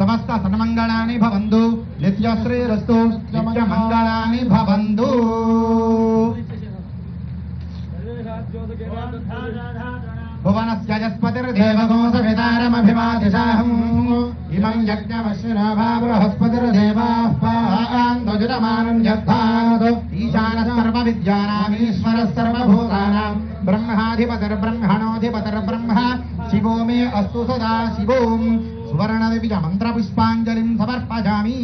సమస్త సన్మంగళాని భవంతు నిత్యశ్రీరస్తు నిత్యమంగళాని భవంతు భువనస్య జస్పతిర్దేవగో సవితారమభిమాదిశాహం ఇమం యజ్ఞమశ్వినోభా బృహస్పతిర్దేవాః పాయాంతుజురమానం యద్ధాతు ఈశానः సర్వవిద్యానామీశ్వరः సర్వభూతానాం బ్రహ్మాధిపతిర్బ్రహ్మణోధిపతిర్బ్రహ్మ శివో మే అస్తు సదా శివోం సువర్ణదివ్య మంత్రపుష్పాంజలిం సమర్పయామి.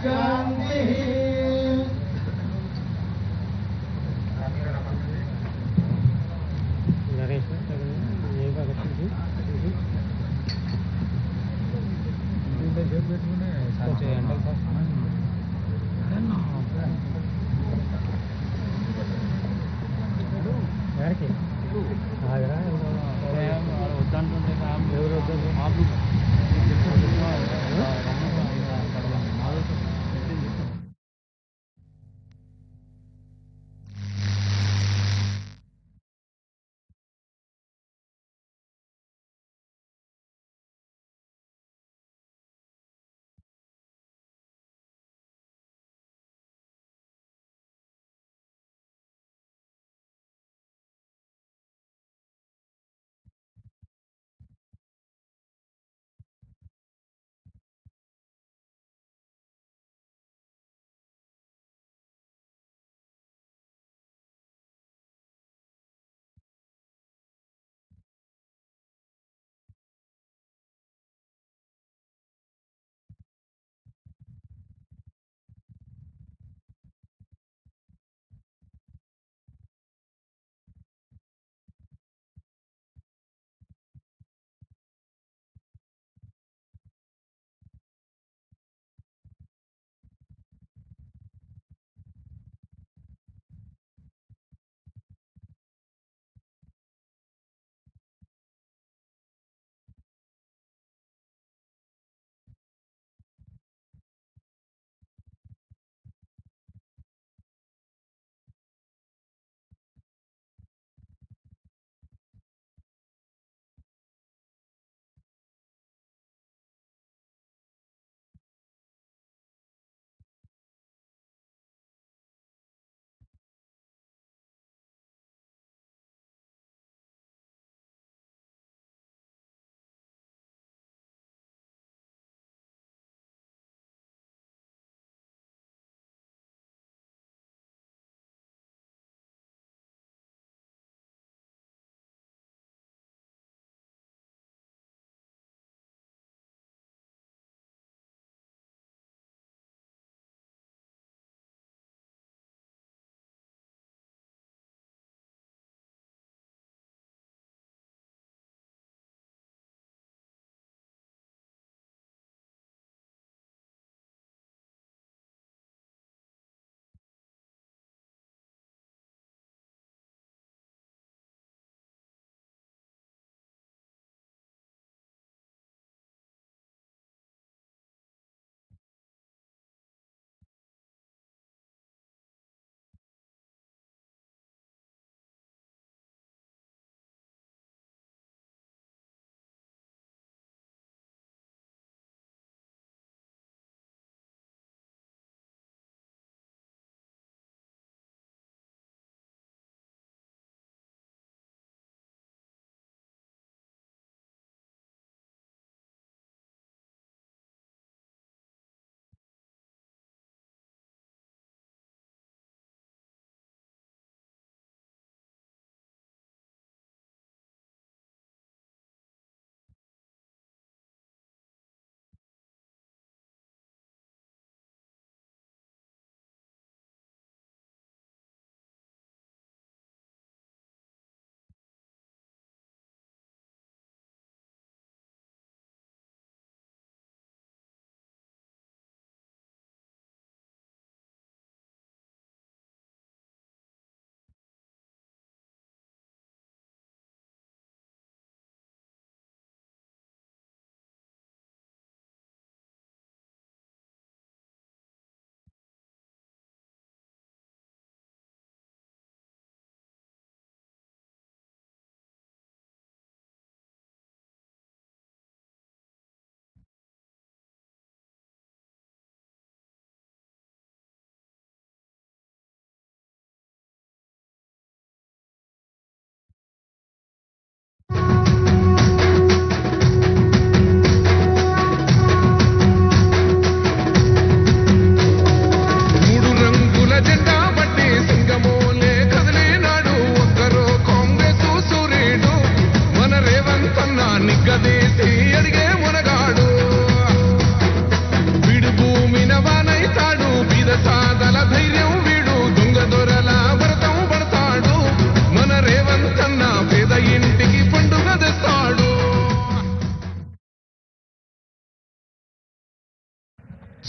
శాంతి.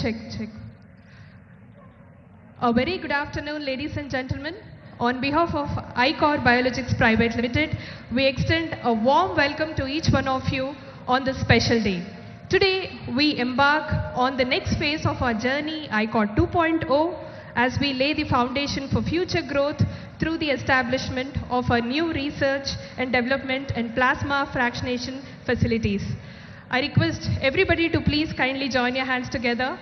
Check, check. A very good afternoon, ladies and gentlemen. On behalf of ICHOR Biologics Private Limited, we extend a warm welcome to each one of you on this special day. Today, we embark on the next phase of our journey, ICHOR 2.0, as we lay the foundation for future growth through the establishment of our new research and development and plasma fractionation facilities. I request everybody to please kindly join your hands together.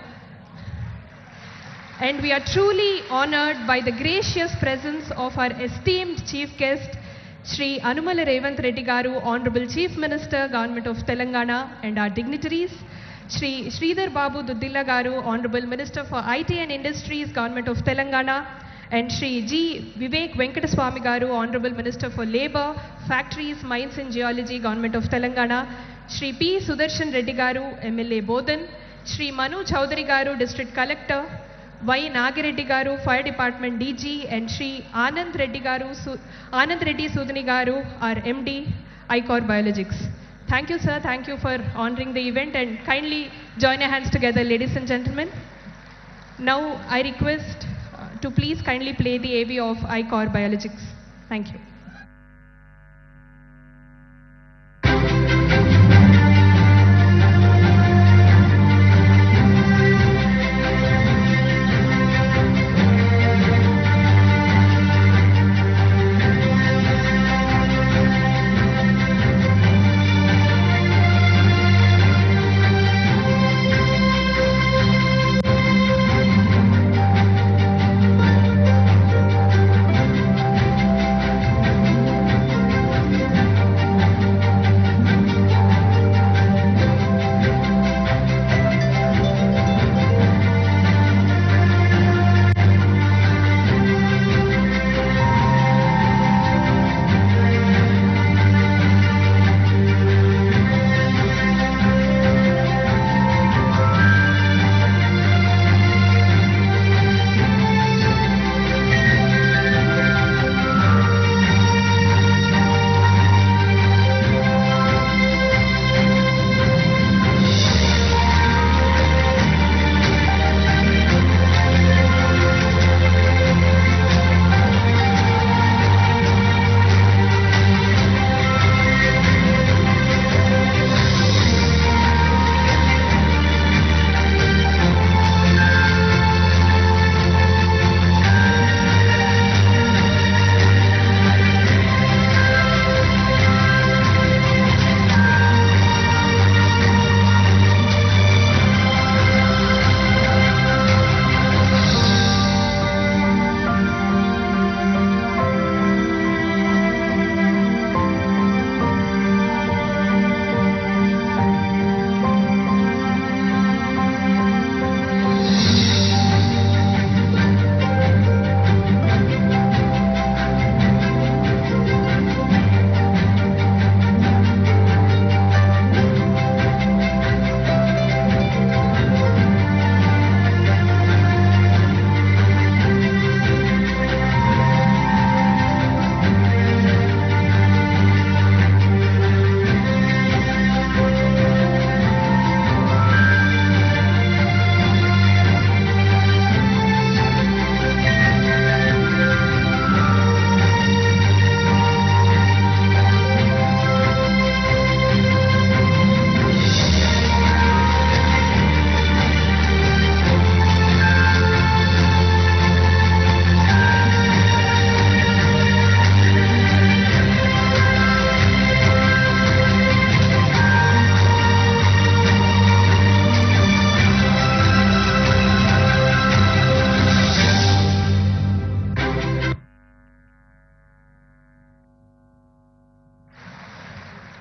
And we are truly honored by the gracious presence of our esteemed chief guest, Shri Anumala Revanthreddy Garu, Honorable Chief Minister, Government of Telangana, and our dignitaries, Shri Sridhar Babu Duddilla Garu, Honorable Minister for IT and Industries, Government of Telangana, and Shri G. Vivek Venkataswamy Garu, Honorable Minister for Labour, Factories, Mines and Geology, Government of Telangana, Shri P. Sudarshan Reddy Garu, MLA Bodhan, Shri Manu Chowdhury Garu, District Collector, Y. Nagireddy Garu, Fire Department DG, and Shri Anand Reddy Sudhani Garu, our MD, ICHOR Biologics. Thank you, sir. Thank you for honoring the event, and kindly join your hands together, ladies and gentlemen. Now, I request to please kindly play the AV of ICHOR Biologics. Thank you.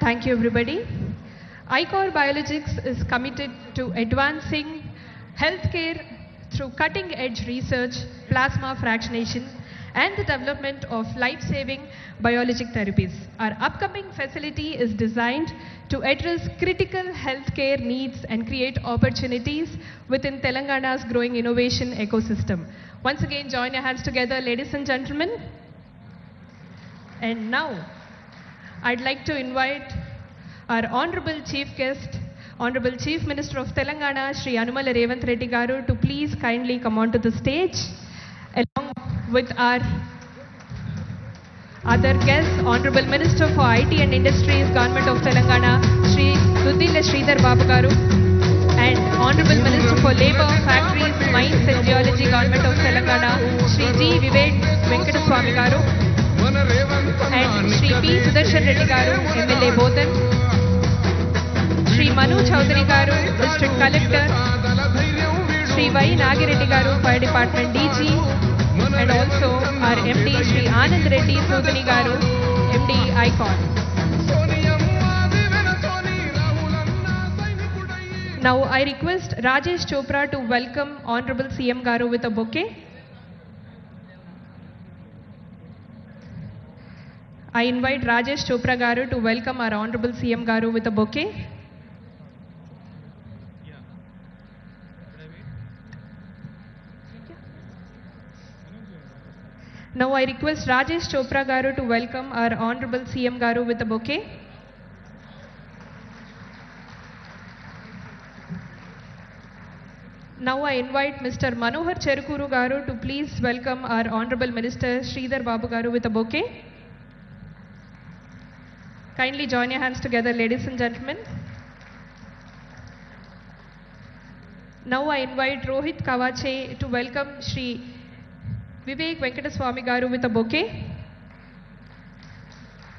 Thank you, everybody. ICHOR Biologics is committed to advancing healthcare through cutting-edge research, plasma fractionation, and the development of life-saving biologic therapies. Our upcoming facility is designed to address critical healthcare needs and create opportunities within Telangana's growing innovation ecosystem. Once again, join your hands together, ladies and gentlemen. And now, I'd like to invite our honorable chief guest, Honorable Chief Minister of Telangana, Shri Anumala Revanthreddy Garu, to please kindly come onto the stage, along with our other guests, Honorable Minister for IT and Industries, Government of Telangana, Shri Duddilla Sridhar Babu Garu, and Honorable Minister for Labour, Factories, Mines and Geology, Government of Telangana, Shri G. Vivek Venkataswamy Garu, and Shri P. Sudarshan Reddy Garu, MLA Bodhan, Shri Manu Chaudhary Garu, District Collector, Shri Y. Nagireddy Garu, Fire Department DG, and also our MD Shri Anand Reddy Sudhani Garu, MD ICHOR. Now I request Rajesh Chopra to welcome Honorable CM Garu with a bouquet. I invite Rajesh Chopra Garu to welcome our Honorable CM Garu with a bouquet. Now I request Rajesh Chopra Garu to welcome our Honorable CM Garu with a bouquet. Now I invite Mr. Manohar Cherukuru Garu to please welcome our Honorable Minister Sridhar Babu Garu with a bouquet. Kindly join your hands together, ladies and gentlemen. Now I invite Rohit Kavache to welcome Shri Vivek Venkataswamy Garu with a bouquet.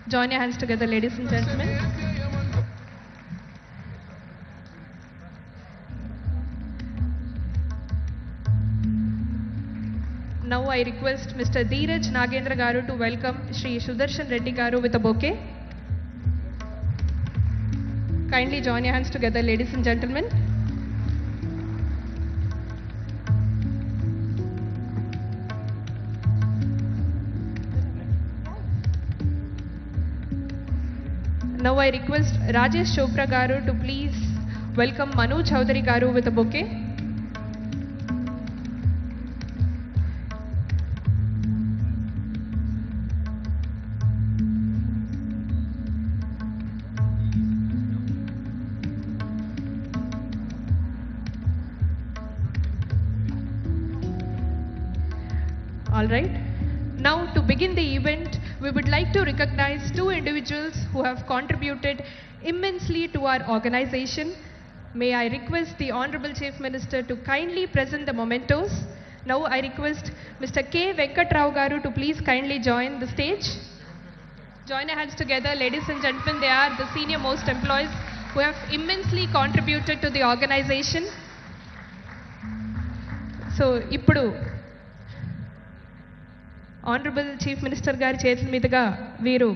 Join your hands together, ladies and gentlemen. Now I request Mr. Dheeraj Nagendra Garu to welcome Shri Sudarshan Reddy Garu with a bouquet. Kindly join your hands together, ladies and gentlemen. Now I request Rajesh Chopra Garu to please welcome Manu Chaudhary Garu with a bouquet. Alright, now to begin the event, we would like to recognize two individuals who have contributed immensely to our organization. May I request the Honorable Chief Minister to kindly present the mementos. Now I request Mr. K. Venkatrao Garu to please kindly join the stage. Join your hands together, ladies and gentlemen. They are the senior most employees who have immensely contributed to the organization. So, ippudu Honorable Chief Minister గారి చేతుల మీదుగా వీరు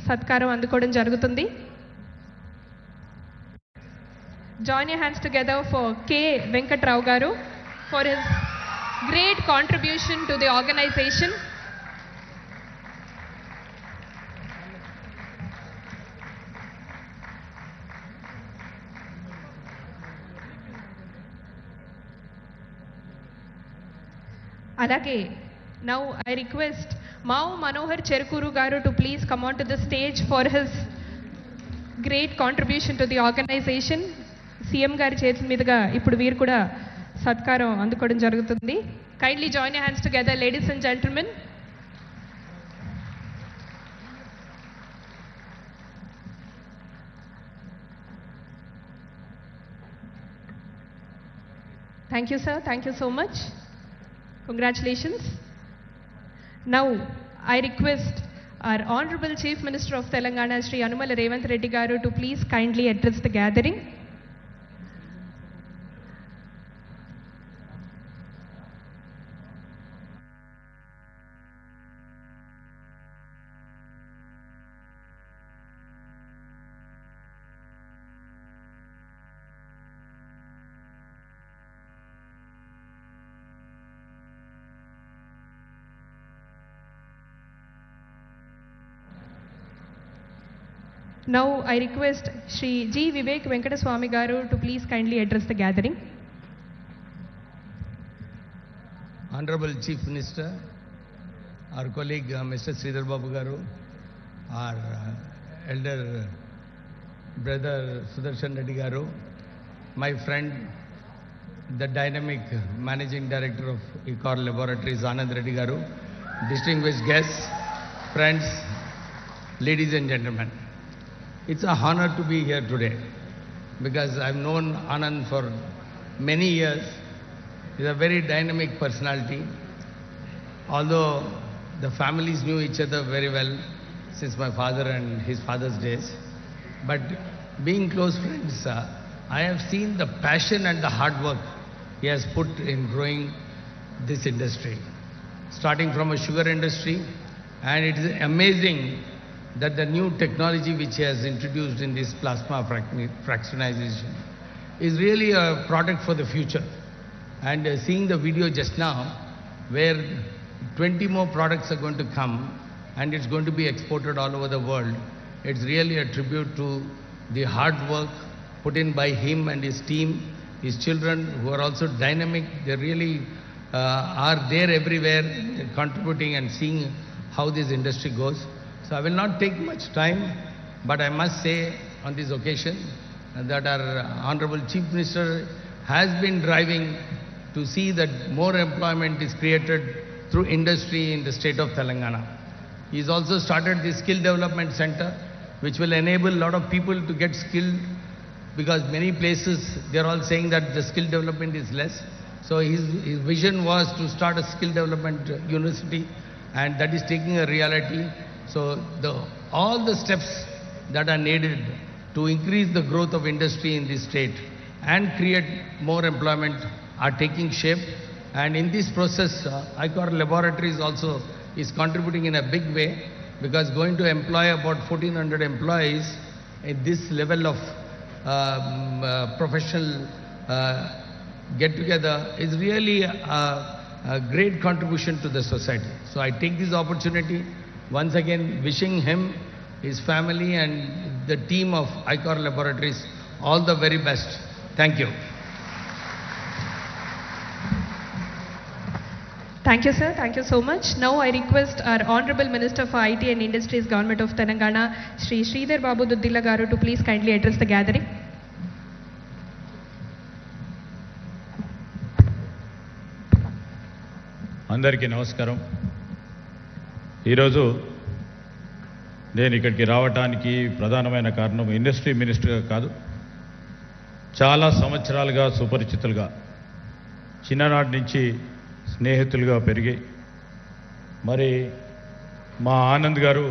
సత్కారం అందుకోవడం జరుగుతుంది. Join your hands together for K. Venkatrao Garu for his great contribution to the organization. Alage, now I request Mau Manohar Cherukuru Garu to please come on to the stage for his great contribution to the organization. CM గారి చేతుల మీదుగా ఇప్పుడు వీరు కూడా సత్కారం అందుకోవడం జరుగుతుంది. Kindly join your hands together, ladies and gentlemen. Thank you, sir. Thank you so much. Congratulations. Now, I request our Honorable Chief Minister of Telangana, Shri Anumala Revanthreddy Garu, to please kindly address the gathering. Now I request Shri G. Vivek Venkataswamy Garu to please kindly address the gathering. Honorable Chief Minister, our colleague Mr. Sridhar Babu Garu, our elder Brother Sudarshan Reddy Garu, my friend, the dynamic Managing Director of ICHOR Laboratories, Anand Reddy Garu, distinguished guests, friends, ladies and gentlemen. It's a honor to be here today because I've known Anand for many years. He's a very dynamic personality. Although the families knew each other very well since my father and his father's days. But being close friends, I have seen the passion and the hard work he has put in growing this industry. Starting from a sugar industry, and it is amazing that the new technology which he has introduced in this plasma fractionization is really a product for the future. And seeing the video just now, where 20 more products are going to come and it's going to be exported all over the world, it's really a tribute to the hard work put in by him and his team, his children who are also dynamic. They really are there everywhere, contributing and seeing how this industry goes. So I will not take much time, but I must say on this occasion that our Honorable Chief Minister has been driving to see that more employment is created through industry in the state of Telangana. He's also started the Skill Development Center, which will enable a lot of people to get skilled, because many places they're all saying that the skill development is less. So his vision was to start a skill development university, and that is taking a reality. So all the steps that are needed to increase the growth of industry in this state and create more employment are taking shape. And in this process, ICHOR Laboratories also is contributing in a big way, because going to employ about 1,400 employees at this level of professional get-together is really a great contribution to the society. So I take this opportunity once again wishing him, his family and the team of ICHOR Laboratories all the very best. Thank you. Thank you, sir. Thank you so much. Now I request our Honorable Minister for IT and Industries, Government of Telangana, Shri Sridhar Babu Duddila Garu, to please kindly address the gathering. అందరికీ నమస్కారం. ఈరోజు నేను ఇక్కడికి రావడానికి ప్రధానమైన కారణం industry మినిస్టర్గా కాదు, చాలా సంవత్సరాలుగా సుపరిచితులుగా, చిన్ననాటి నుంచి స్నేహితులుగా పెరిగి, మరి మా ఆనంద్ గారు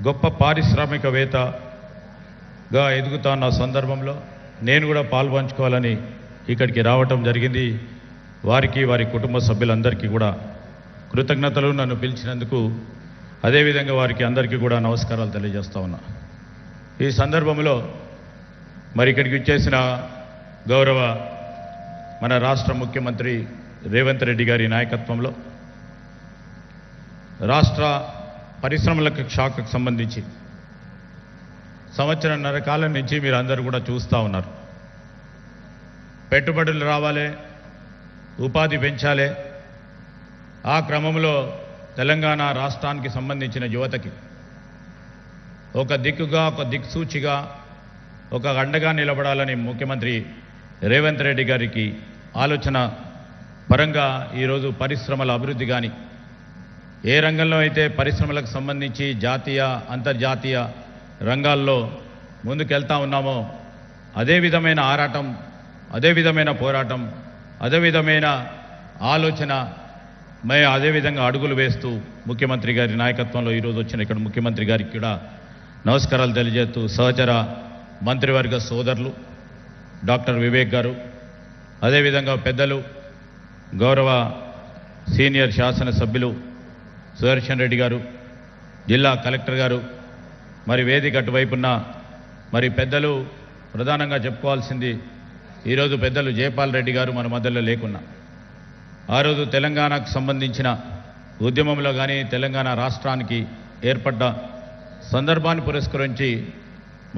గొప్ప పారిశ్రామికవేత్తగా ఎదుగుతున్న సందర్భంలో నేను కూడా పాల్పంచుకోవాలని ఇక్కడికి రావటం జరిగింది. వారికి, వారి కుటుంబ సభ్యులందరికీ కూడా కృతజ్ఞతలు. నన్ను పిలిచినందుకు, అదేవిధంగా వారికి అందరికీ కూడా నమస్కారాలు తెలియజేస్తా ఉన్నా. ఈ సందర్భంలో మరి ఇక్కడికి వచ్చేసిన గౌరవ మన రాష్ట్ర ముఖ్యమంత్రి రేవంత్ రెడ్డి గారి నాయకత్వంలో రాష్ట్ర పరిశ్రమలకు శాఖకు సంబంధించి సంవత్సరన్నర కాలం నుంచి మీరు అందరూ కూడా చూస్తూ ఉన్నారు. పెట్టుబడులు రావాలి, ఉపాధి పెంచాలి. ఆ క్రమంలో తెలంగాణ రాష్ట్రానికి సంబంధించిన యువతకి ఒక దిక్కుగా, ఒక దిక్సూచిగా, ఒక అండగా నిలబడాలని ముఖ్యమంత్రి రేవంత్ రెడ్డి గారికి ఆలోచన పరంగా ఈరోజు పరిశ్రమల అభివృద్ధి కానీ, ఏ రంగంలో అయితే పరిశ్రమలకు సంబంధించి జాతీయ, అంతర్జాతీయ రంగాల్లో ముందుకెళ్తా ఉన్నామో అదే విధమైన ఆరాటం, అదే విధమైన పోరాటం, అదే విధమైన ఆలోచన, అదేవిధంగా అడుగులు వేస్తూ ముఖ్యమంత్రి గారి నాయకత్వంలో ఈరోజు వచ్చిన ఇక్కడ ముఖ్యమంత్రి గారికి కూడా నమస్కారాలు తెలియజేస్తూ, సహచర మంత్రివర్గ సోదరులు డాక్టర్ వివేక్ గారు, అదేవిధంగా పెద్దలు గౌరవ సీనియర్ శాసనసభ్యులు సుదర్శన్ రెడ్డి గారు, జిల్లా కలెక్టర్ గారు, మరి వేదిక అటువైపున్న మరి పెద్దలు, ప్రధానంగా చెప్పుకోవాల్సింది ఈరోజు పెద్దలు జయపాల్ రెడ్డి గారు మన మధ్యలో లేకున్నా, ఆ రోజు తెలంగాణకు సంబంధించిన ఉద్యమంలో కానీ తెలంగాణ రాష్ట్రానికి ఏర్పడ్డ సందర్భాన్ని పురస్కరించి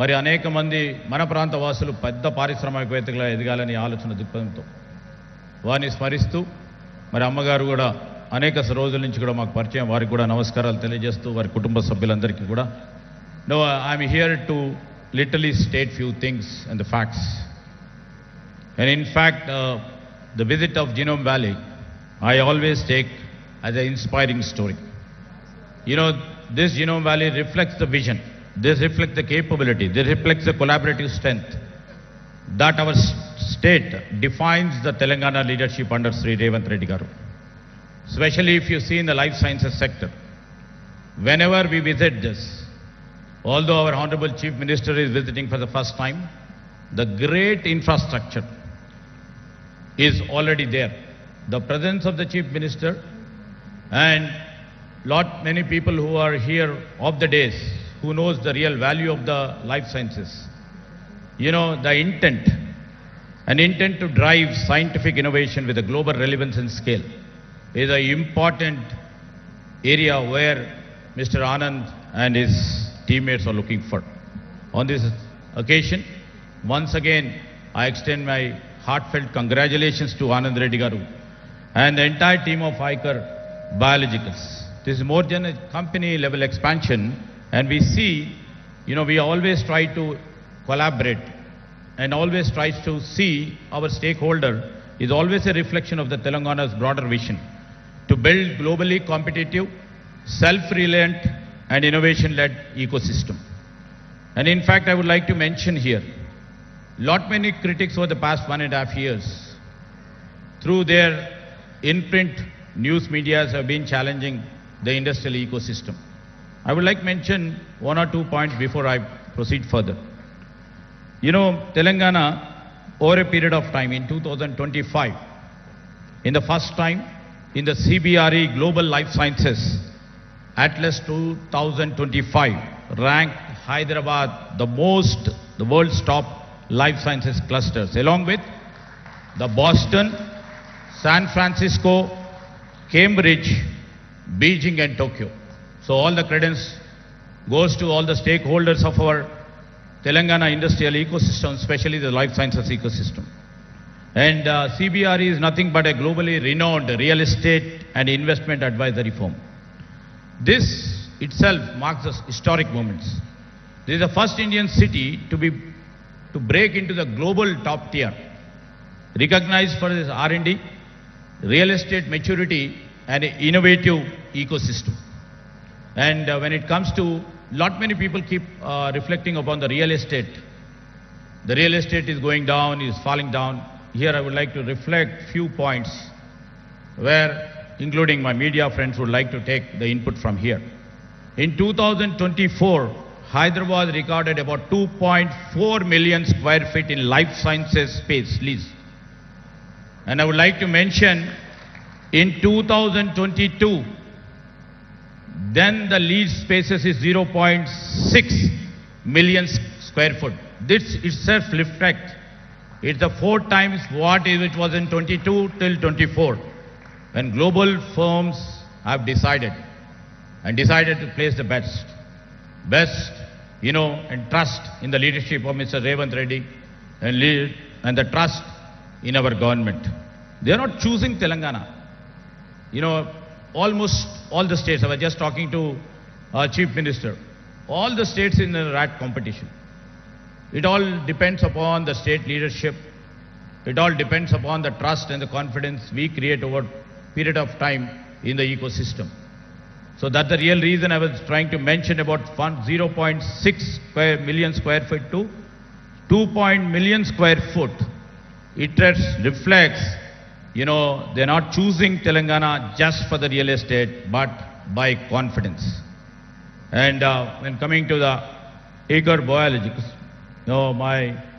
మరి అనేక మంది మన ప్రాంత వాసులు పెద్ద పారిశ్రామికవేత్తలుగా ఎదగాలని ఆలోచన దృక్పథంతో వారిని స్మరిస్తూ, మరి అమ్మగారు కూడా అనేక రోజుల నుంచి కూడా మాకు పరిచయం, వారికి కూడా నమస్కారాలు తెలియజేస్తూ వారి కుటుంబ సభ్యులందరికీ కూడా. No, I'm here to literally state few things and the facts. And in fact, the visit of Genome Valley, I always take as an inspiring story. You know, this Genome Valley reflects the vision, this reflects the capability, this reflects the collaborative strength that our state defines the Telangana leadership under Sri Revanthreddy garu. Especially if you see in the life sciences sector. Whenever we visit this, although our Honorable Chief Minister is visiting for the first time, the great infrastructure is already there. The presence of the Chief Minister and many people who are here of the days, who knows the real value of the life sciences. You know, the intent, an intent to drive scientific innovation with a global relevance and scale is an important area where Mr. Anand and his teammates are looking for. On this occasion, once again, I extend my heartfelt congratulations to Anand Reddy garu and the entire team of ICHOR Biologicals. This is more than a company level expansion, and we see, you know, we always try to collaborate and always try to see our stakeholder is always a reflection of the Telangana's broader vision to build globally competitive, self-reliant and innovation-led ecosystem. And in fact, I would like to mention here, many critics over the past 1.5 years, through their in-print news medias have been challenging the industrial ecosystem. I would like to mention 1 or 2 points before I proceed further. You know, Telangana, over a period of time in 2025, in the first time in the CBRE Global Life Sciences Atlas 2025, ranked Hyderabad the world's top life sciences clusters, along with the Boston, San Francisco, Cambridge, Beijing and Tokyo. So all the credence goes to all the stakeholders of our Telangana industrial ecosystem, especially the life sciences ecosystem. And CBRE is nothing but a globally renowned real estate and investment advisory firm. This itself marks a historic moments. This is the first Indian city to break into the global top tier, recognized for its R&D, real estate maturity and innovative ecosystem. And when it comes to many people keep reflecting upon the real estate. The real estate is going down, is falling down. Here I would like to reflect few points where, including my media friends, would like to take the input from here. In 2024, Hyderabad recorded about 2.4 million square feet in life sciences space lease. And I would like to mention in 2022, then the lease spaces is 0.6 million square foot. This itself reflects, it's the 4 times what it was in 22 till 24, when global firms have decided to place the best, you know, and trust in the leadership of Mr. Revanthreddy and the trust in our government. They are not choosing Telangana. You know, almost all the states, I was just talking to our Chief Minister, all the states in the rat competition. It all depends upon the state leadership. It all depends upon the trust and the confidence we create over a period of time in the ecosystem. So that's the real reason I was trying to mention about 0.6 million square feet to 2 million square foot. It reflects, you know, they're not choosing Telangana just for the real estate, but by confidence. And when coming to the ICHOR Biologicals, you know,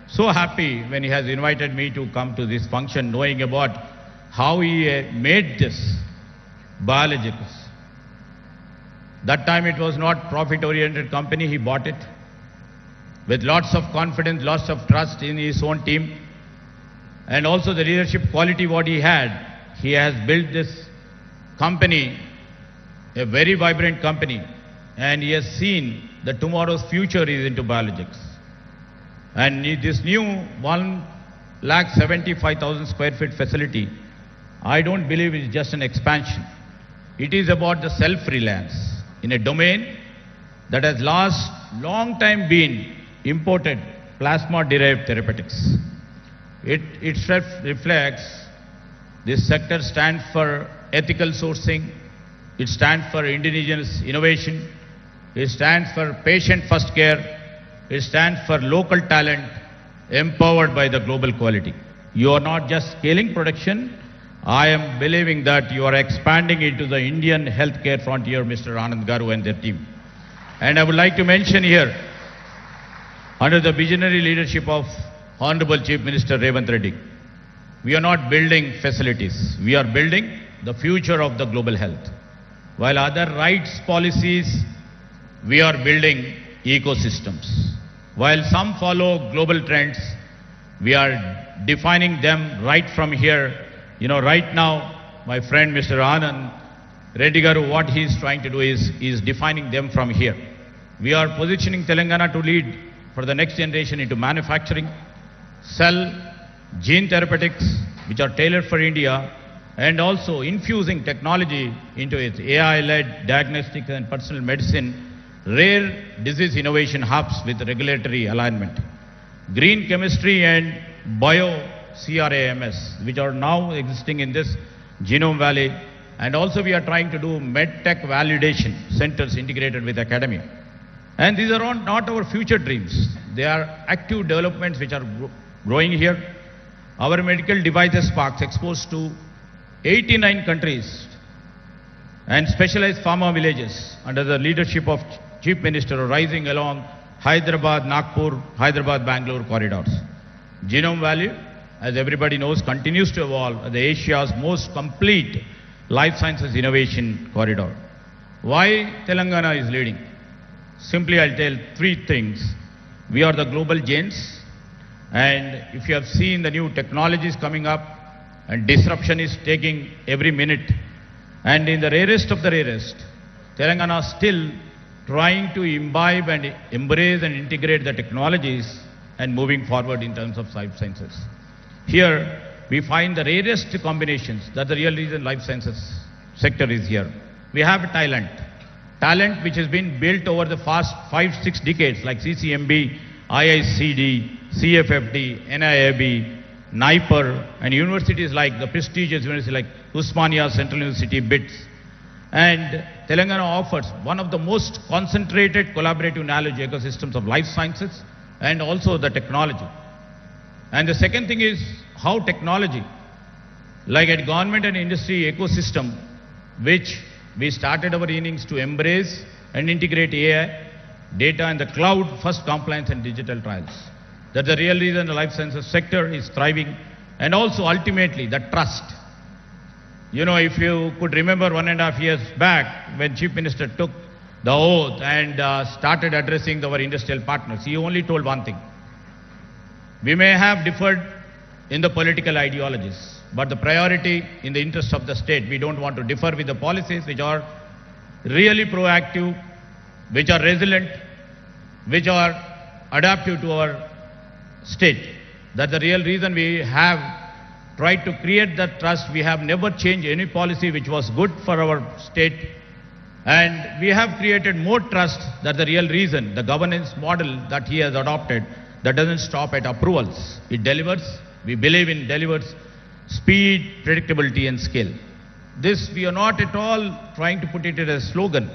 so happy when he has invited me to come to this function, knowing about how he made this Biologicals. That time it was not profit-oriented company, he bought it with lots of confidence, lots of trust in his own team. And also the leadership quality what he had, he has built this company, a very vibrant company, and he has seen that tomorrow's future is into biologics. And this new 1,75,000 square feet facility, I don't believe it's just an expansion. It is about the self-reliance in a domain that has long time been imported plasma-derived therapeutics. It reflects this sector stands for ethical sourcing, it stands for indigenous innovation, it stands for patient-first care, it stands for local talent empowered by the global quality. You are not just scaling production, I am believing that you are expanding into the Indian healthcare frontier, Mr. Anand Garu and their team. And I would like to mention here, under the visionary leadership of Honorable Chief Minister Revanthreddy, we are not building facilities, we are building the future of the global health. While other rights policies, we are building ecosystems. While some follow global trends, we are defining them right from here. You know, right now, my friend Mr. Anand Reddy Garu, what he is trying to do is defining them from here. We are positioning Telangana to lead for the next generation into manufacturing, cell, gene therapeutics, which are tailored for India, and also infusing technology into its AI-led diagnostics and personal medicine, rare disease innovation hubs with regulatory alignment, green chemistry and bio-CRAMS, which are now existing in this Genome Valley. And also we are trying to do medtech validation centers integrated with academia. And these are not our future dreams. They are active developments which are growing here. Our medical devices parks exposed to 89 countries and specialized pharma villages under the leadership of Chief Minister rising along Hyderabad, Nagpur, Hyderabad, Bangalore corridors. Genome Valley, as everybody knows, continues to evolve as Asia's most complete life sciences innovation corridor. Why Telangana is leading? Simply I'll tell three things. We are the global giants, and if you have seen the new technologies coming up and disruption is taking every minute, and in the rarest of the rarest, Telangana is still trying to imbibe and embrace and integrate the technologies and moving forward in terms of life sciences. Here we find the rarest combinations. That's the real reason life sciences sector is here. We have talent which has been built over the past 5-6 decades, like CCMB, IICD, CFFD, NIAB, NIPER, and universities like the prestigious university like Usmania, Central University, BITS. And Telangana offers one of the most concentrated collaborative knowledge ecosystems of life sciences and also the technology. And the second thing is how technology, like a government and industry ecosystem, which we started our innings to embrace and integrate AI, data and the cloud, first compliance and digital trials. That's the real reason the life sciences sector is thriving. And also ultimately the trust. You know, if you could remember 1.5 years back when Chief Minister took the oath and started addressing our industrial partners, he only told one thing. We may have differed in the political ideologies, but the priority in the interest of the state, we don't want to differ with the policies which are really proactive, which are resilient, which are adaptive to our state. That's the real reason we have tried to create that trust. We have never changed any policy which was good for our state. And we have created more trust. That's the real reason. The governance model that he has adopted, that doesn't stop at approvals. It delivers. We believe in delivers speed, predictability and scale. This, we are not at all trying to put it as a slogan.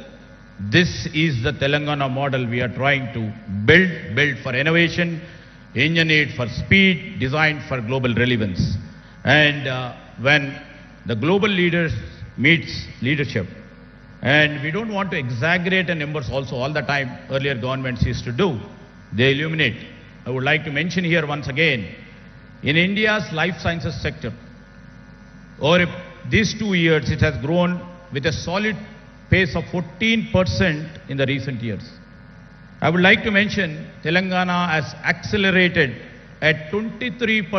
This is the Telangana model we are trying to build for innovation, engineered for speed, designed for global relevance. And when the global leaders meets leadership, and we don't want to exaggerate the numbers also all the time, earlier governments used to do, they illuminate. I would like to mention here once again, in India's life sciences sector, over these 2 years, it has grown with a solid pace of 14% in the recent years. I would like to mention Telangana has accelerated at 23%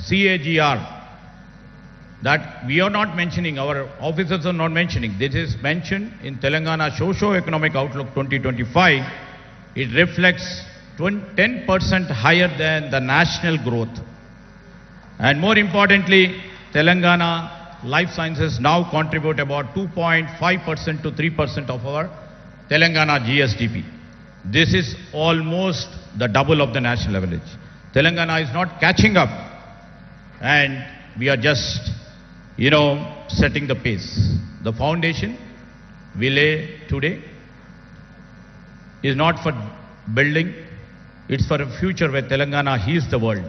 CAGR. That we are not mentioning, our officers are not mentioning. This is mentioned in Telangana Socio-Economic Outlook 2025. It reflects 10% higher than the national growth. And more importantly, Telangana life sciences now contribute about 2.5% to 3% of our Telangana GSDP. This is almost the double of the national average. Telangana is not catching up, and we are just, setting the pace. The foundation we lay today is not for building, it's for a future where Telangana heals the world.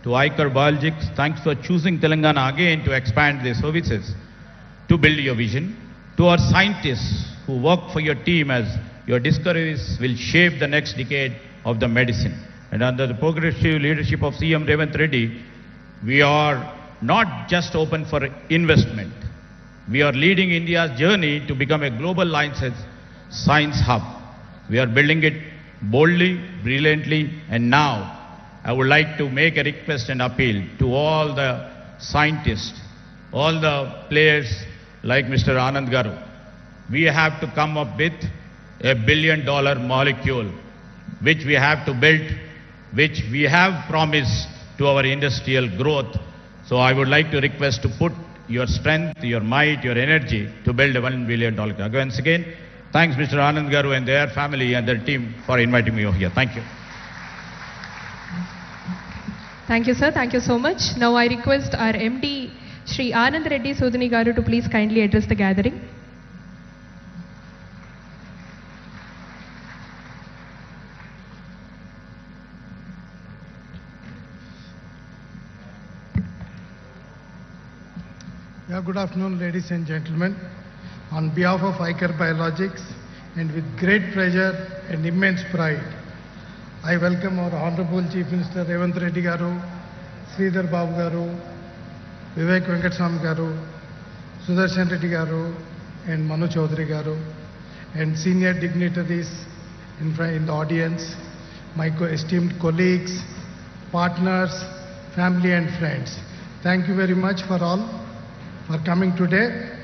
To ICHOR Biologics, thanks for choosing Telangana again to expand their services, to build your vision. To our scientists who work for your team, as your discoveries will shape the next decade of the medicine. And under the progressive leadership of CM revanthreddy, we are not just open for investment. We are leading India's journey to become a global science hub. We are building it boldly, brilliantly, and now I would like to make a request and appeal to all the scientists, all the players like Mr. Anand Garu. We have to come up with a $1 billion molecule, which we have to build, which we have promised to our industrial growth. So I would like to request to put your strength, your might, your energy to build a $1 billion. Once again, thanks Mr. Anand Garu and their family and their team for inviting me over here. Thank you. Thank you, sir. Thank you so much. Now I request our MD, Shri Anand Reddy Sudhini Garu, to please kindly address the gathering. Yeah, good afternoon, ladies and gentlemen. On behalf of ICHOR Biologics, and with great pleasure and immense pride, I welcome our Honorable Chief Minister Revanthreddy Garu, Sridhar Babu Garu, Vivek Venkateswamy Garu, Sudarshan Reddy Garu, and Manu Chaudhary Garu, and senior dignitaries in the audience, my esteemed colleagues, partners, family and friends. Thank you very much for all for coming today.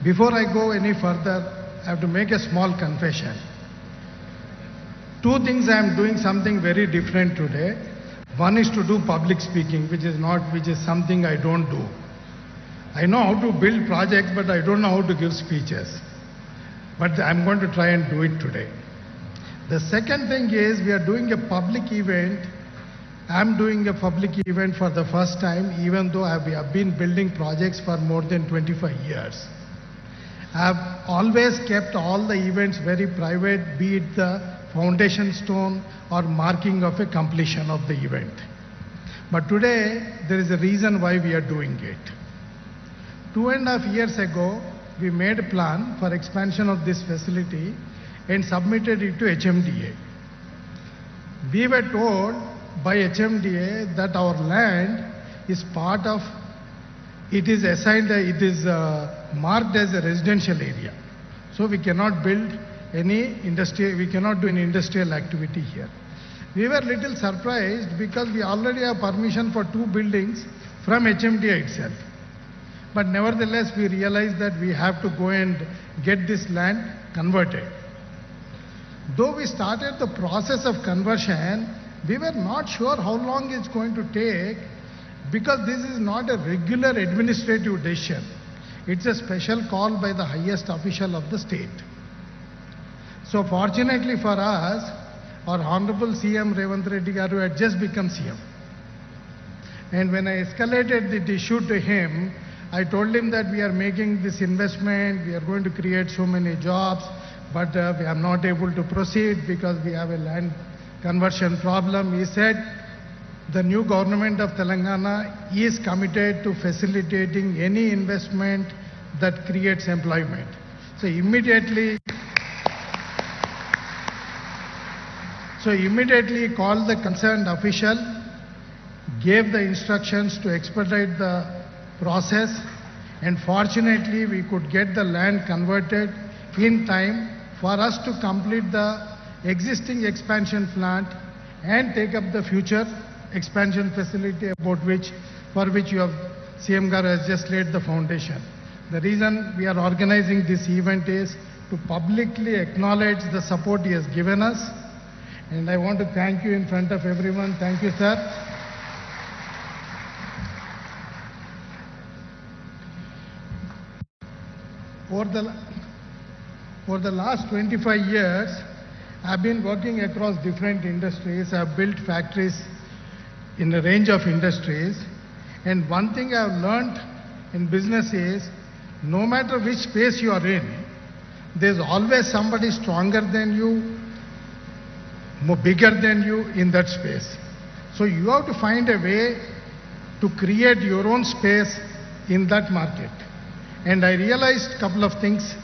Before I go any further, I have to make a small confession. Two things I am doing something very different today. One is to do public speaking, which is something I don't do. I know how to build projects, but I don't know how to give speeches. But I'm going to try and do it today. The second thing is we are doing a public event. I'm doing a public event for the first time, even though we have been building projects for more than 25 years. I've always kept all the events very private, be it the foundation stone or marking of a completion of the event. But today, there is a reason why we are doing it. 2.5 years ago, we made a plan for expansion of this facility and submitted it to HMDA. We were told by HMDA that our land is part of, it is assigned, it is marked as a residential area. So we cannot build any industry, we cannot do any industrial activity here. We were little surprised because we already have permission for 2 buildings from HMDA itself. But nevertheless, we realized that we have to go and get this land converted. Though we started the process of conversion, we were not sure how long it's going to take because this is not a regular administrative decision. It's a special call by the highest official of the state. So fortunately for us, our Honorable CM revanthreddy Garu had just become CM. And when I escalated the issue to him, I told him that we are making this investment, we are going to create so many jobs, but we are not able to proceed because we have a land conversion problem. He said the new government of Telangana is committed to facilitating any investment that creates employment. So immediately called the concerned official, gave the instructions to expedite the process, and fortunately we could get the land converted in time for us to complete the existing expansion plant and take up the future expansion facility for which CM Garu has just laid the foundation. The reason we are organizing this event is to publicly acknowledge the support he has given us, and I want to thank you in front of everyone. Thank you, sir. For the last 25 years, I've been working across different industries. I've built factories in a range of industries. And one thing I've learned in business is, no matter which space you are in, there's always somebody stronger than you, more bigger than you in that space. So you have to find a way to create your own space in that market. And I realized a couple of things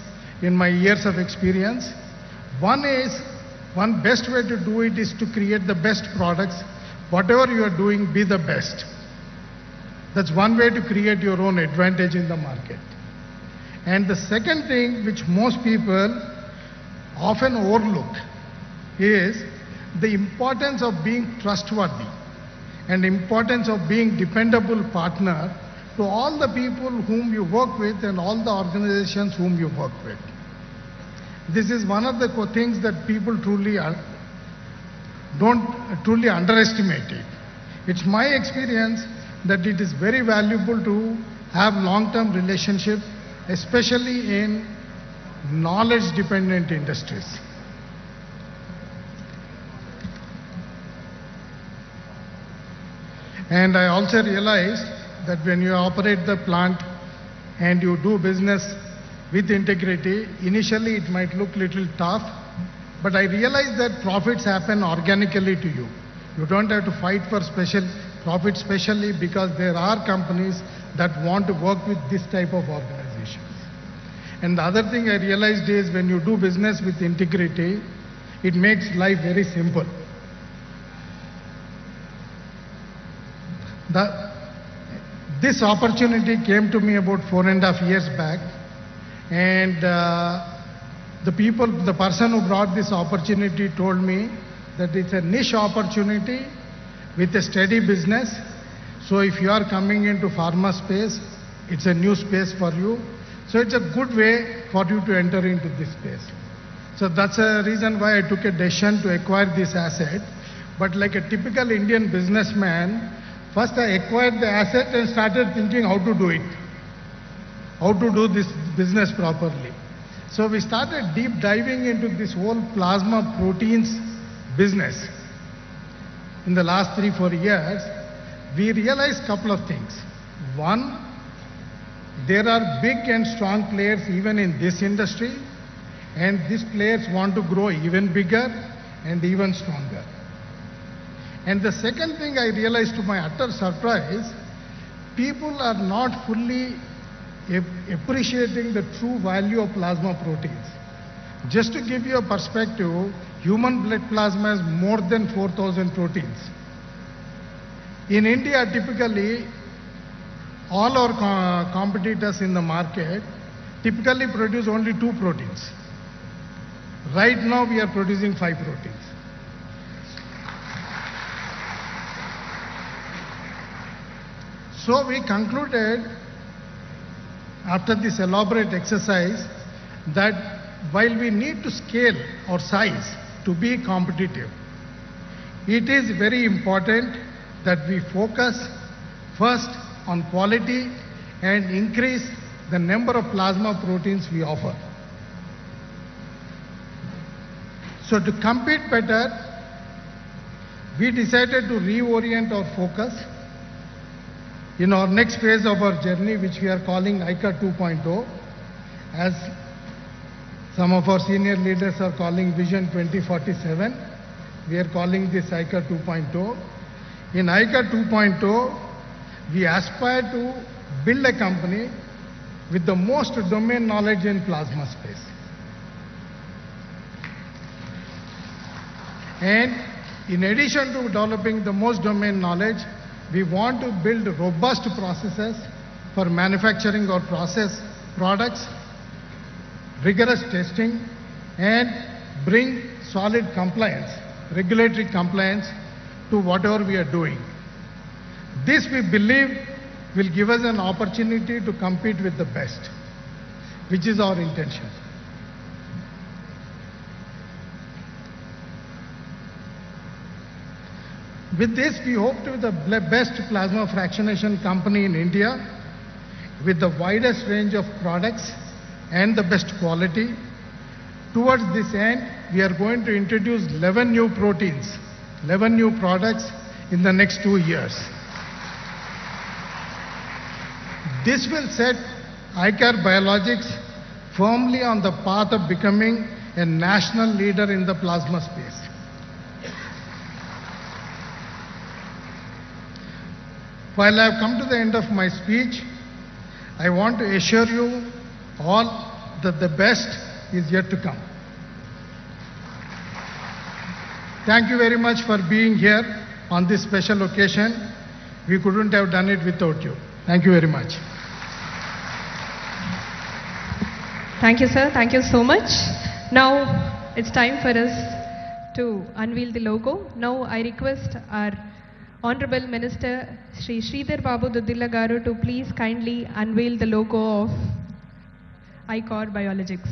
in my years of experience. One best way to do it is to create the best products. Whatever you are doing, be the best. That's one way to create your own advantage in the market. And the second thing which most people often overlook is the importance of being trustworthy and importance of being dependable partner to all the people whom you work with and all the organizations whom you work with. This is one of the things that people don't truly underestimate it. It's my experience that it is very valuable to have long-term relationship, especially in knowledge-dependent industries. And I also realized that when you operate the plant and you do business with integrity, initially it might look little tough, but I realized that profits happen organically to you. You don't have to fight for special profits, especially because there are companies that want to work with this type of organizations. And the other thing I realized is, when you do business with integrity, it makes life very simple. This opportunity came to me about 4.5 years back, and the person who brought this opportunity told me that it's a niche opportunity with a steady business. So if you are coming into pharma space, it's a new space for you. So it's a good way for you to enter into this space. So that's a reason why I took a decision to acquire this asset. But like a typical Indian businessman, first I acquired the asset and started thinking how to do it, how to do this business properly. So we started deep diving into this whole plasma proteins business. In the last 3-4 years, we realized a couple of things. One, there are big and strong players even in this industry, and these players want to grow even bigger and even stronger. And the second thing I realized, to my utter surprise, people are not fully appreciating the true value of plasma proteins. Just to give you a perspective, human blood plasma has more than 4,000 proteins. In India, typically, all our competitors in the market typically produce only 2 proteins. Right now, we are producing 5 proteins. So we concluded, after this elaborate exercise, that while we need to scale our size to be competitive, it is very important that we focus first on quality and increase the number of plasma proteins we offer. So to compete better, we decided to reorient our focus in our next phase of our journey, which we are calling ICHOR 2.0, as some of our senior leaders are calling Vision 2047. We are calling this ICHOR 2.0. In ICHOR 2.0, we aspire to build a company with the most domain knowledge in plasma space. And in addition to developing the most domain knowledge, we want to build robust processes for manufacturing our products, rigorous testing, and bring solid compliance, regulatory compliance to whatever we are doing. This, we believe, will give us an opportunity to compete with the best, which is our intention. With this, we hope to be the best plasma fractionation company in India, with the widest range of products and the best quality, Towards this end, we are going to introduce 11 new proteins, 11 new products in the next 2 years. This will set ICHOR Biologics firmly on the path of becoming a national leader in the plasma space. While I have come to the end of my speech, I want to assure you all that the best is yet to come. Thank you very much for being here on this special occasion. We couldn't have done it without you. Thank you very much. Thank you, sir. Thank you so much. Now it's time for us to unveil the logo. Now I request our Honorable Minister Shri Sridhar Babu Duddilla Garu to please kindly unveil the logo of ICHOR Biologics.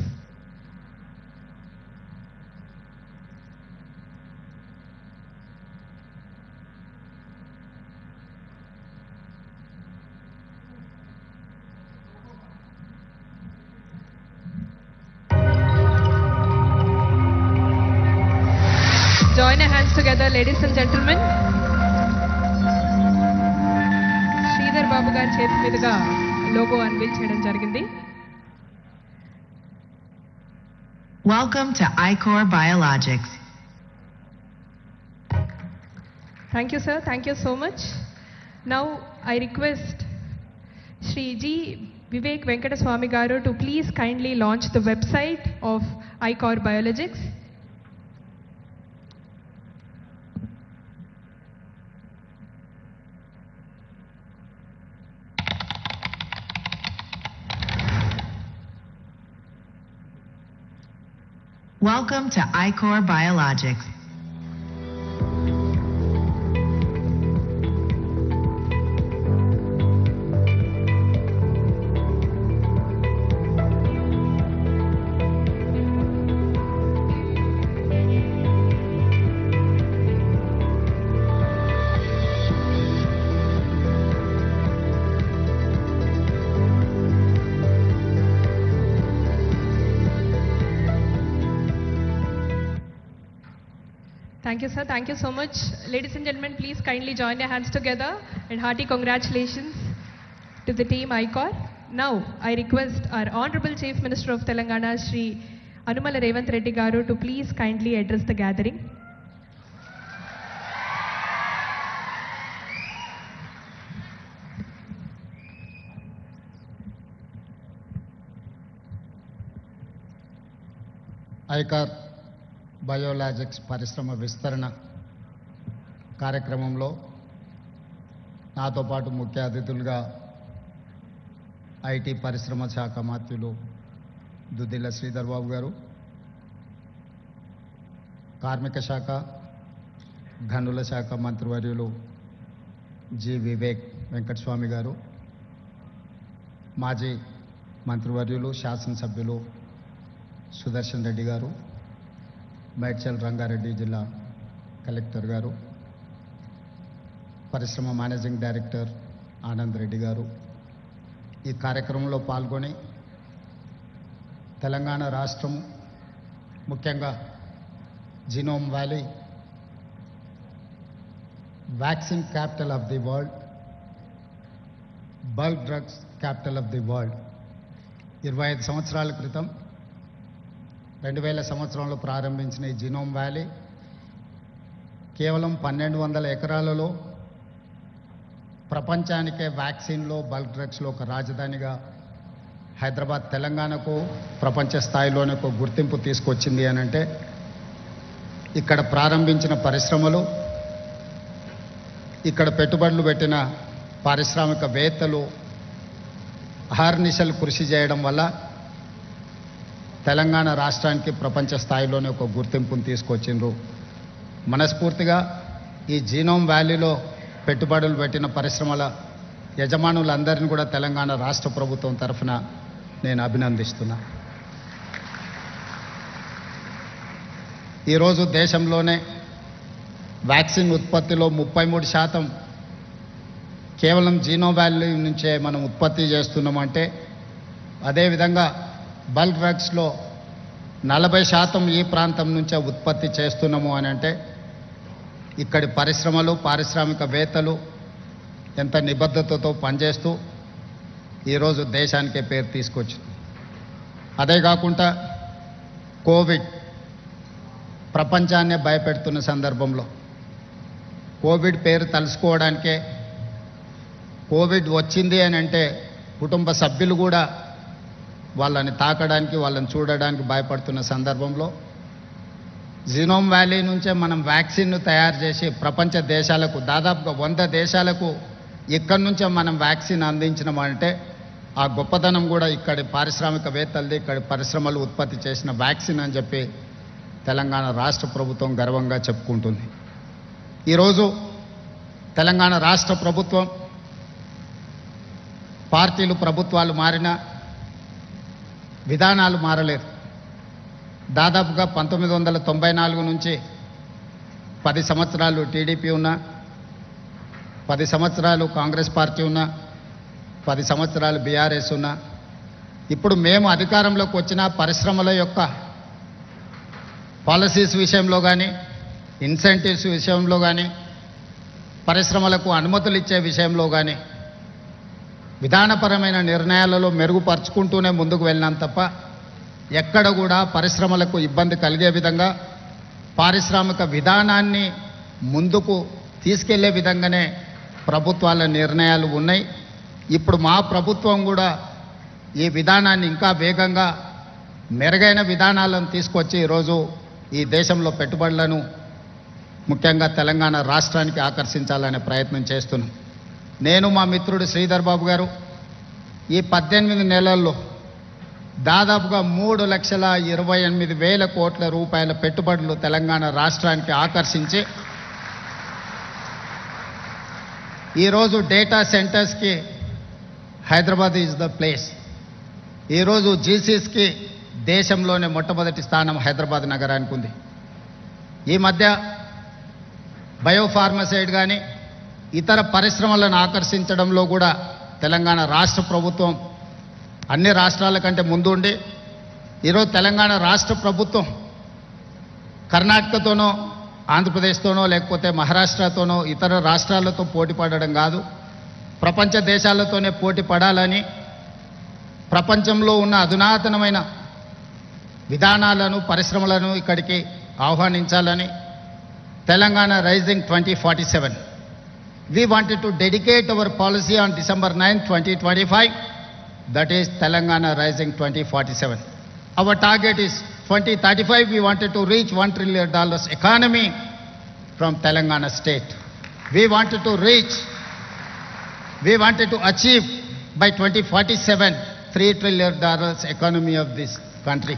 Join your hands together, ladies and gentlemen. Sridhar Babu గారి చేతి మీదుగా logo unveil చేయడం జరిగింది. Welcome to ICHOR Biologics. Thank you, sir. Thank you so much. Now I request Shri G. Vivek Venkata Swami Garu to please kindly launch the website of ICHOR Biologics. Welcome to ICHOR Biologics. Thank you, sir. Thank you so much. Ladies and gentlemen, please kindly join your hands together and hearty congratulations to the team ICHOR. Now, I request our Honorable Chief Minister of Telangana, Shri Anumala Revanthreddy Garu, to please kindly address the gathering. ICHOR biologics పరిశ్రమ విస్తరణ కార్యక్రమంలో నాతో పాటు ముఖ్య అతిథులుగా IT పరిశ్రమ శాఖ మంత్రులు దుద్దిల్ల శ్రీధర్ బాబు గారు, కార్మిక శాఖ గనుల శాఖ మంత్రివర్యులు జి వివేక్ వెంకటస్వామి గారు, మాజీ మంత్రివర్యులు శాసనసభ్యులు సుదర్శన్ రెడ్డి గారు, మేడ్చల్ రంగారెడ్డి జిల్లా కలెక్టర్ గారు, పరిశ్రమ మేనేజింగ్ డైరెక్టర్ ఆనంద్ రెడ్డి గారు, ఈ కార్యక్రమంలో పాల్గొని తెలంగాణ రాష్ట్రం ముఖ్యంగా genome valley vaccine capital of the world, bulk drugs capital of the world 25 సంవత్సరాల క్రితం 2000 సంవత్సరంలో ప్రారంభించిన ఈ జీనోమ్ వ్యాలీ కేవలం 1200 ఎకరాలలో ప్రపంచానికే వ్యాక్సిన్లో బల్క్ డ్రగ్స్లో ఒక రాజధానిగా హైదరాబాద్ తెలంగాణకు ప్రపంచ స్థాయిలోనే ఒక గుర్తింపు తీసుకొచ్చింది అని అంటే ఇక్కడ ప్రారంభించిన పరిశ్రమలు, ఇక్కడ పెట్టుబడులు పెట్టిన పారిశ్రామికవేత్తలు అహర్నిశలు కృషి చేయడం వల్ల తెలంగాణ రాష్ట్రానికి ప్రపంచ స్థాయిలోనే ఒక గుర్తింపును తీసుకొచ్చిండ్రు. మనస్ఫూర్తిగా ఈ జీనోమ్ వ్యాలీలో పెట్టుబడులు పెట్టిన పరిశ్రమల యజమానులందరినీ కూడా తెలంగాణ రాష్ట్ర ప్రభుత్వం తరఫున నేను అభినందిస్తున్నా. ఈరోజు దేశంలోనే వ్యాక్సిన్ ఉత్పత్తిలో 33% కేవలం జీనోమ్ వ్యాలీ నుంచే మనం ఉత్పత్తి చేస్తున్నామంటే, అదేవిధంగా బల్క్ డ్రగ్స్లో 40% ఈ ప్రాంతం నుంచే ఉత్పత్తి చేస్తున్నాము అని అంటే ఇక్కడి పరిశ్రమలు, పారిశ్రామికవేత్తలు ఎంత నిబద్ధతతో పనిచేస్తూ ఈరోజు దేశానికే పేరు తీసుకొచ్చింది. అదే కాకుండా కోవిడ్ ప్రపంచాన్నే భయపెడుతున్న సందర్భంలో కోవిడ్ పేరు తలుసుకోవడానికే, కోవిడ్ వచ్చింది అని అంటే కుటుంబ సభ్యులు కూడా వాళ్ళని తాకడానికి, వాళ్ళని చూడడానికి భయపడుతున్న సందర్భంలో జీనోమ్ వ్యాలీ నుంచే మనం వ్యాక్సిన్ను తయారు చేసి ప్రపంచ దేశాలకు, దాదాపుగా 100 దేశాలకు ఇక్కడి నుంచే మనం వ్యాక్సిన్ అందించినామంటే ఆ గొప్పతనం కూడా ఇక్కడి పారిశ్రామికవేత్తలది, ఇక్కడి పరిశ్రమలు ఉత్పత్తి చేసిన వ్యాక్సిన్ అని చెప్పి తెలంగాణ రాష్ట్ర ప్రభుత్వం గర్వంగా చెప్పుకుంటుంది. ఈరోజు తెలంగాణ రాష్ట్ర ప్రభుత్వం, పార్టీలు, ప్రభుత్వాలు మారినా విధానాలు మారలేదు. దాదాపుగా 1994 నుంచి 10 సంవత్సరాలు టీడీపీ ఉన్నా, 10 సంవత్సరాలు కాంగ్రెస్ పార్టీ ఉన్నా, 10 సంవత్సరాలు బీఆర్ఎస్ ఉన్నా, ఇప్పుడు మేము అధికారంలోకి వచ్చిన పరిశ్రమల యొక్క పాలసీస్ విషయంలో కానీ, ఇన్సెంటివ్స్ విషయంలో కానీ, పరిశ్రమలకు అనుమతులు ఇచ్చే విషయంలో కానీ విధానపరమైన నిర్ణయాలలో మెరుగుపరుచుకుంటూనే ముందుకు వెళ్ళినాం తప్ప ఎక్కడ కూడా పరిశ్రమలకు ఇబ్బంది కలిగే విధంగా, పారిశ్రామిక విధానాన్ని ముందుకు తీసుకెళ్లే విధంగానే ప్రభుత్వాల నిర్ణయాలు ఉన్నాయి. ఇప్పుడు మా ప్రభుత్వం కూడా ఈ విధానాన్ని ఇంకా వేగంగా, మెరుగైన విధానాలను తీసుకొచ్చి ఈరోజు ఈ దేశంలో పెట్టుబడులను, ముఖ్యంగా తెలంగాణ రాష్ట్రానికి ఆకర్షించాలనే ప్రయత్నం చేస్తున్నాం. నేను, మా మిత్రుడు శ్రీధర్ బాబు గారు ఈ 18 నెలల్లో దాదాపుగా 3,28,000 కోట్ల రూపాయల పెట్టుబడులు తెలంగాణ రాష్ట్రానికి ఆకర్షించి ఈరోజు డేటా సెంటర్స్కి హైదరాబాద్ ఈజ్ ద ప్లేస్. ఈరోజు జీసీస్కి దేశంలోనే మొట్టమొదటి స్థానం హైదరాబాద్ నగరానికి ఉంది. ఈ మధ్య బయోఫార్మసైడ్ కానీ ఇతర పరిశ్రమలను ఆకర్షించడంలో కూడా తెలంగాణ రాష్ట్ర ప్రభుత్వం అన్ని రాష్ట్రాల కంటే ముందుండి ఈరోజు తెలంగాణ రాష్ట్ర ప్రభుత్వం కర్ణాటకతోనో, ఆంధ్రప్రదేశ్తోనో, లేకపోతే మహారాష్ట్రతోనో, ఇతర రాష్ట్రాలతో పోటీ పడడం కాదు, ప్రపంచ దేశాలతోనే పోటీ పడాలని, ప్రపంచంలో ఉన్న అధునాతనమైన విధానాలను, పరిశ్రమలను ఇక్కడికి ఆహ్వానించాలని Telangana rising 2047. We wanted to dedicate our policy on December 9, 2025. That is Telangana Rising 2047. Our target is 2035. We wanted to reach $1 trillion economy from Telangana state. We wanted to achieve by 2047 $3 trillion economy of this country.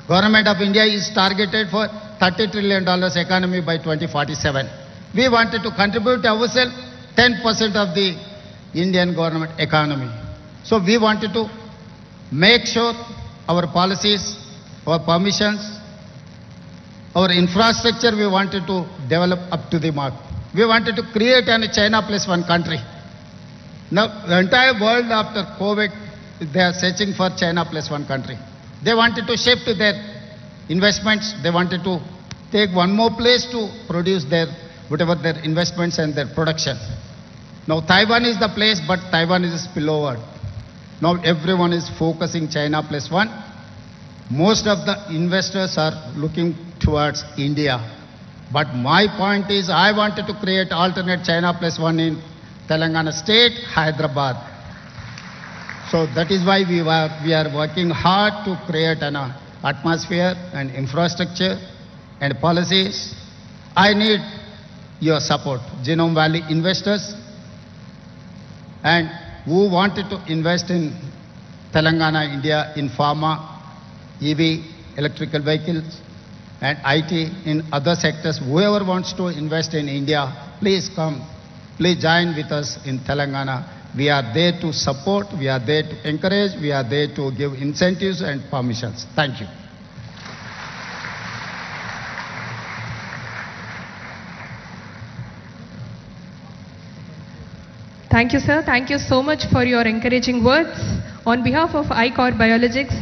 Government of India is targeted for $30 trillion economy by 2047. We wanted to contribute ourselves 10% of the Indian government economy. So we wanted to make sure our policies, our permissions, our infrastructure, we wanted to develop up to the mark. We wanted to create a China plus one country. Now the entire world after COVID, they are searching for China plus one country. They wanted to shift their investments. They wanted to take one more place to produce their whatever their investments and their production. Now Taiwan is the place, but Taiwan is a spillover. Now everyone is focusing China plus one. Most of the investors are looking towards India. But my point is, I wanted to create alternate China plus one in Telangana state, Hyderabad. So that is why we are working hard to create an atmosphere and infrastructure and policies. I need your support, Genome Valley investors, and who wanted to invest in Telangana, India, in pharma, EV, electrical vehicles, and IT, in other sectors. Whoever wants to invest in India, please come. Please join with us in Telangana. We are there to support, we are there to encourage, we are there to give incentives and permissions. Thank you. Thank you, sir. Thank you so much for your encouraging words. On behalf of ICHOR Biologics,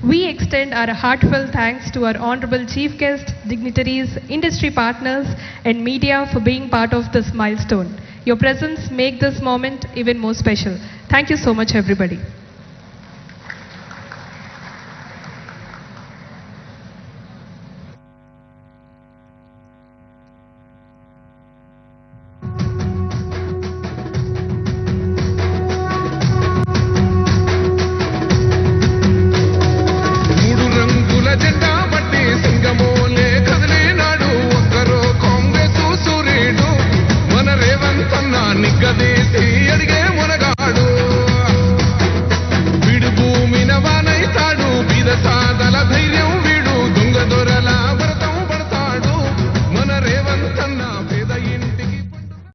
We extend our heartfelt thanks to our honorable chief guest, dignitaries, industry partners, and media for being part of this milestone. Your presence make this moment even more special. Thank you so much, everybody.